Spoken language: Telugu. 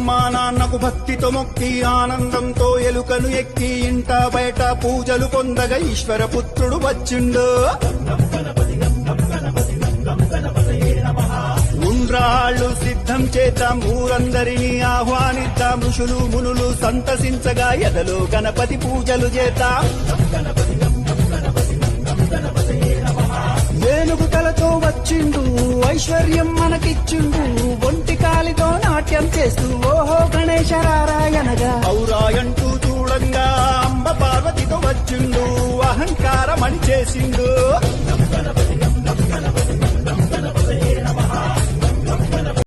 అమ్మా నాన్నకు భక్తితో మొక్కి ఆనందంతో ఎలుకను ఎక్కి ఇంట బయట పూజలు పొందగా ఈశ్వర పుత్రుడు వచ్చిండు. ఉండ్రాళ్ళు సిద్ధం చేద్దాం, ఊరందరినీ ఆహ్వానిద్దాం, ఋషులు మునులు సంతసించగా ఎదలో గణపతి పూజలు చేద్దాం. ఏనుగు తలతో వచ్చిండు, ఐశ్వర్యం మనకిచ్చిండు, ఒంటి కాలితో నాట్యం చేస్తూ ఓహో గణేశరారాయనగా ఔరాయంటూ చూడంగా అంబ పార్వతితో వచ్చిండు, అహంకారమని చేసిండు.